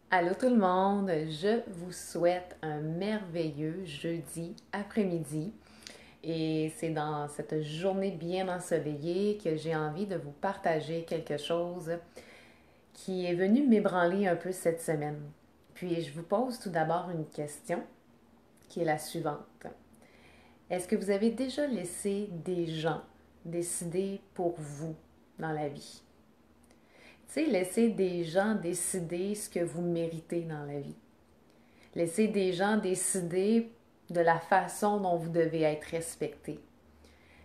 Allô tout le monde, je vous souhaite un merveilleux jeudi après-midi et c'est dans cette journée bien ensoleillée que j'ai envie de vous partager quelque chose qui est venu m'ébranler un peu cette semaine. Puis je vous pose tout d'abord une question qui est la suivante. Est-ce que vous avez déjà laissé des gens décider pour vous dans la vie? Tu sais, laisser des gens décider ce que vous méritez dans la vie. Laissez des gens décider de la façon dont vous devez être respecté.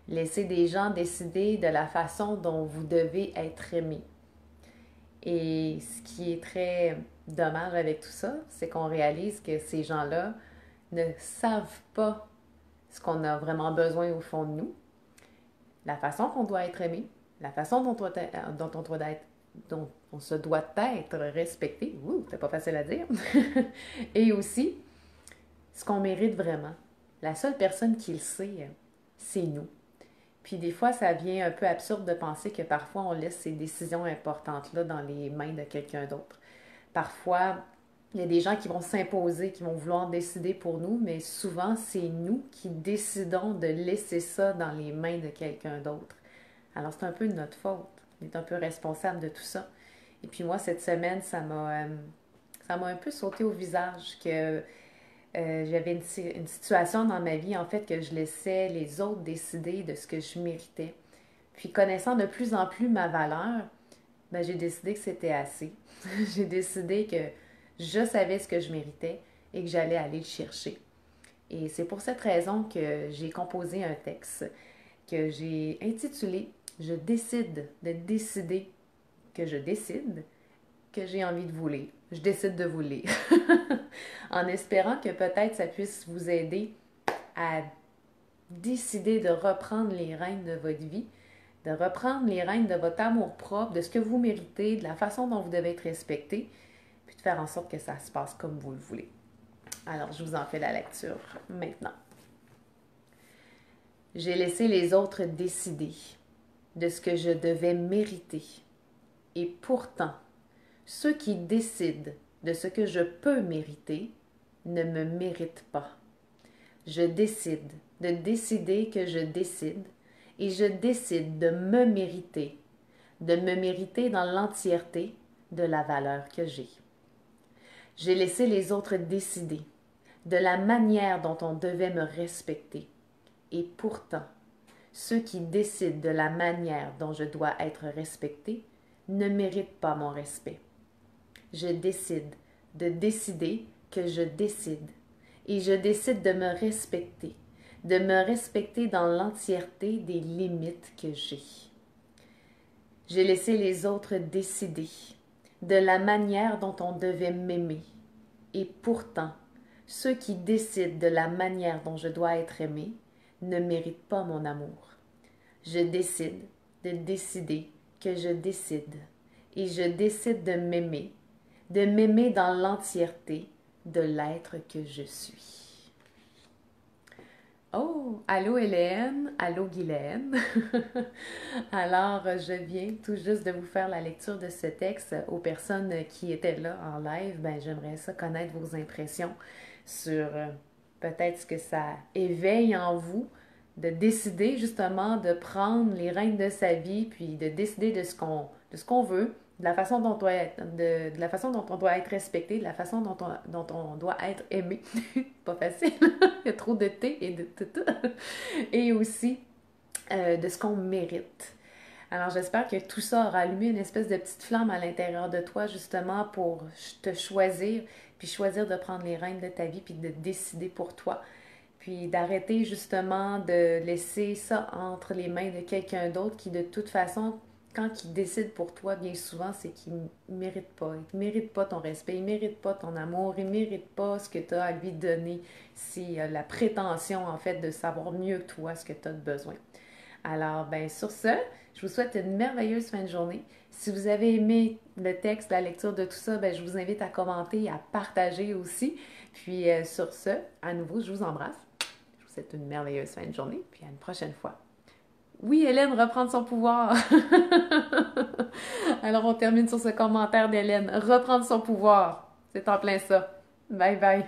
Laissez des gens décider de la façon dont vous devez être aimé. Et ce qui est très dommage avec tout ça, c'est qu'on réalise que ces gens-là ne savent pas ce qu'on a vraiment besoin au fond de nous, la façon qu'on doit être aimé, la façon dont on se doit être respecté. Ouh, c'est pas facile à dire. Et aussi, ce qu'on mérite vraiment. La seule personne qui le sait, c'est nous. Puis des fois, ça vient un peu absurde de penser que parfois on laisse ces décisions importantes-là dans les mains de quelqu'un d'autre. Parfois, il y a des gens qui vont s'imposer, qui vont vouloir décider pour nous, mais souvent, c'est nous qui décidons de laisser ça dans les mains de quelqu'un d'autre. Alors, c'est un peu de notre faute. On est un peu responsable de tout ça. Et puis moi, cette semaine, ça m'a un peu sauté au visage que j'avais une situation dans ma vie, en fait, que je laissais les autres décider de ce que je méritais. Puis, connaissant de plus en plus ma valeur, ben, j'ai décidé que c'était assez. J'ai décidé que je savais ce que je méritais et que j'allais aller le chercher. Et c'est pour cette raison que j'ai composé un texte que j'ai intitulé Je décide de décider que je décide que j'ai envie de vous lire. Je décide de vous lire. En espérant que peut-être ça puisse vous aider à décider de reprendre les rênes de votre vie, de reprendre les rênes de votre amour-propre, de ce que vous méritez, de la façon dont vous devez être respecté, puis de faire en sorte que ça se passe comme vous le voulez. Alors, je vous en fais la lecture maintenant. J'ai laissé les autres décider de ce que je devais mériter. Et pourtant, ceux qui décident de ce que je peux mériter ne me méritent pas. Je décide de décider que je décide et je décide de me mériter dans l'entièreté de la valeur que j'ai. J'ai laissé les autres décider de la manière dont on devait me respecter. Et pourtant, ceux qui décident de la manière dont je dois être respecté ne méritent pas mon respect. Je décide de décider que je décide et je décide de me respecter dans l'entièreté des limites que j'ai. J'ai laissé les autres décider de la manière dont on devait m'aimer. Et pourtant, ceux qui décident de la manière dont je dois être aimé ne méritent pas mon amour. Je décide de décider que je décide et je décide de m'aimer dans l'entièreté de l'être que je suis. Oh, allô Hélène, allô Guylaine. Alors, je viens tout juste de vous faire la lecture de ce texte. Aux personnes qui étaient là en live, ben, j'aimerais ça connaître vos impressions sur peut-être ce que ça éveille en vous, de décider justement de prendre les rênes de sa vie, puis de décider de ce qu'on veut, de la façon dont on doit être, de la façon dont on doit être respecté, de la façon dont on doit être aimé. Pas facile, il y a trop de T et de tout. Et aussi de ce qu'on mérite. Alors j'espère que tout ça aura allumé une espèce de petite flamme à l'intérieur de toi justement pour te choisir, puis choisir de prendre les rênes de ta vie, puis de décider pour toi, puis d'arrêter justement de laisser ça entre les mains de quelqu'un d'autre qui de toute façon, quand il décide pour toi, bien souvent, c'est qu'il ne mérite pas. Il ne mérite pas ton respect, il ne mérite pas ton amour, il ne mérite pas ce que tu as à lui donner. C'est la prétention, en fait, de savoir mieux que toi ce que tu as de besoin. Alors, ben sur ce, je vous souhaite une merveilleuse fin de journée. Si vous avez aimé le texte, la lecture de tout ça, ben, je vous invite à commenter et à partager aussi. Puis sur ce, à nouveau, je vous embrasse. Je vous souhaite une merveilleuse fin de journée, puis à une prochaine fois. Oui, Hélène, reprendre son pouvoir. Alors, on termine sur ce commentaire d'Hélène. Reprendre son pouvoir. C'est en plein ça. Bye bye.